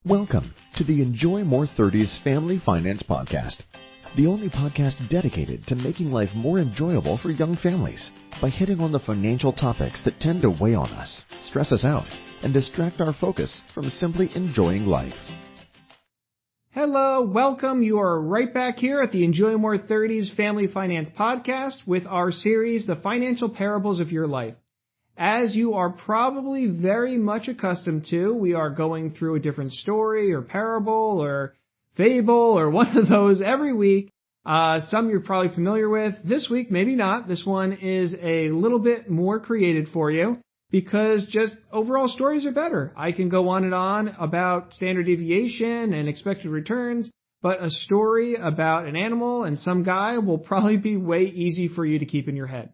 Welcome to the Enjoy More 30s Family Finance Podcast, the only podcast dedicated to making life more enjoyable for young families by hitting on the financial topics that tend to weigh on us, stress us out, and distract our focus from simply enjoying life. Hello, welcome. You are right back here at the Enjoy More 30s Family Finance Podcast with our series, The Financial Parables of Your Life. As you are probably very much accustomed to, we are going through a different story or parable or fable or one of those every week. Some you're probably familiar with. This week, maybe not. This one is a little bit more created for you because just overall stories are better. I can go on and on about standard deviation and expected returns, but a story about an animal and some guy will probably be way easy for you to keep in your head.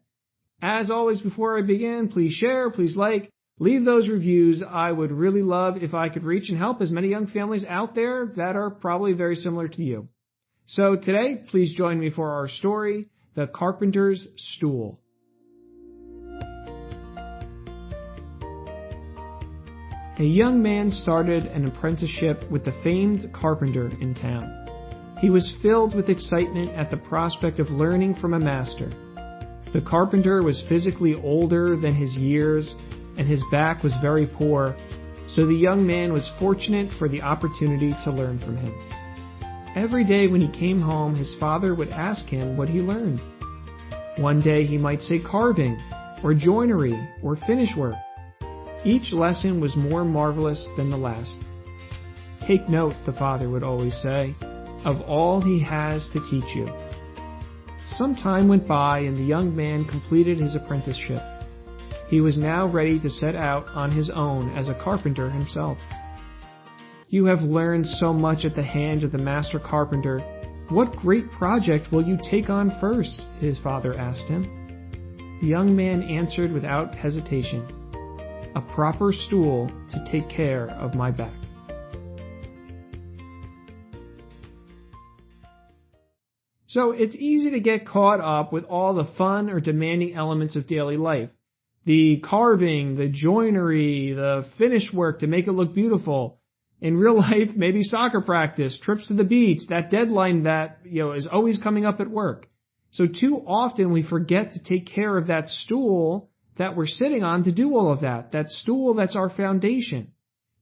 As always, before I begin, please share, please like, leave those reviews. I would really love if I could reach and help as many young families out there that are probably very similar to you. So today, please join me for our story, The Carpenter's Stool. A young man started an apprenticeship with the famed carpenter in town. He was filled with excitement at the prospect of learning from a master. The carpenter was physically older than his years, and his back was very poor, so the young man was fortunate for the opportunity to learn from him. Every day when he came home, his father would ask him what he learned. One day he might say carving, or joinery, or finish work. Each lesson was more marvelous than the last. "Take note," the father would always say, "of all he has to teach you." Some time went by and the young man completed his apprenticeship. He was now ready to set out on his own as a carpenter himself. "You have learned so much at the hand of the master carpenter. What great project will you take on first?" his father asked him. The young man answered without hesitation, "A proper stool to take care of my back." So it's easy to get caught up with all the fun or demanding elements of daily life. The carving, the joinery, the finish work to make it look beautiful. In real life, maybe soccer practice, trips to the beach, that deadline that, is always coming up at work. So too often we forget to take care of that stool that we're sitting on to do all of that. That stool that's our foundation.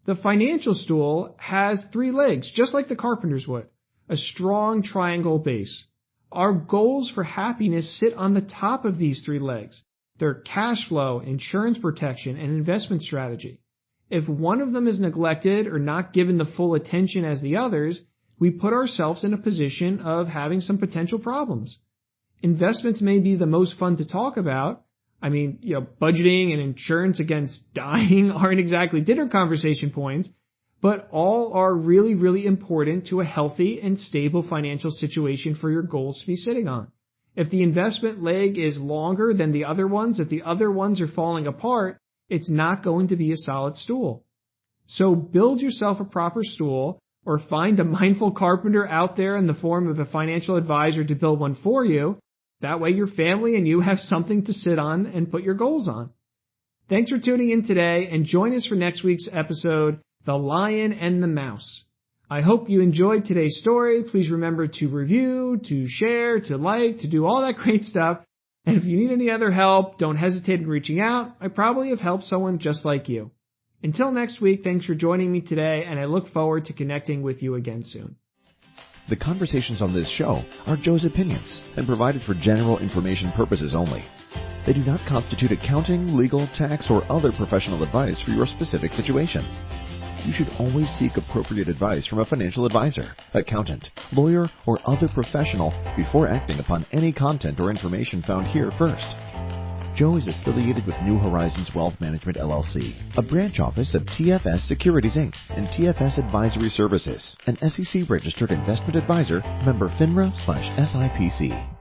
The financial stool has 3 legs, just like the carpenter's would. A strong triangle base. Our goals for happiness sit on the top of these 3 legs. They're cash flow, insurance protection, and investment strategy. If one of them is neglected or not given the full attention as the others, we put ourselves in a position of having some potential problems. Investments may be the most fun to talk about. Budgeting and insurance against dying aren't exactly dinner conversation points, but all are really, really important to a healthy and stable financial situation for your goals to be sitting on. If the investment leg is longer than the other ones, if the other ones are falling apart, it's not going to be a solid stool. So build yourself a proper stool or find a mindful carpenter out there in the form of a financial advisor to build one for you. That way your family and you have something to sit on and put your goals on. Thanks for tuning in today and join us for next week's episode, The Lion and the Mouse. I hope you enjoyed today's story. Please remember to review, to share, to like, to do all that great stuff. And if you need any other help, don't hesitate in reaching out. I probably have helped someone just like you. Until next week, thanks for joining me today, and I look forward to connecting with you again soon. The conversations on this show are Joe's opinions and provided for general information purposes only. They do not constitute accounting, legal, tax, or other professional advice for your specific situation. You should always seek appropriate advice from a financial advisor, accountant, lawyer, or other professional before acting upon any content or information found here first. Joe is affiliated with New Horizons Wealth Management, LLC, a branch office of TFS Securities, Inc., and TFS Advisory Services, an SEC-registered investment advisor, member FINRA/SIPC.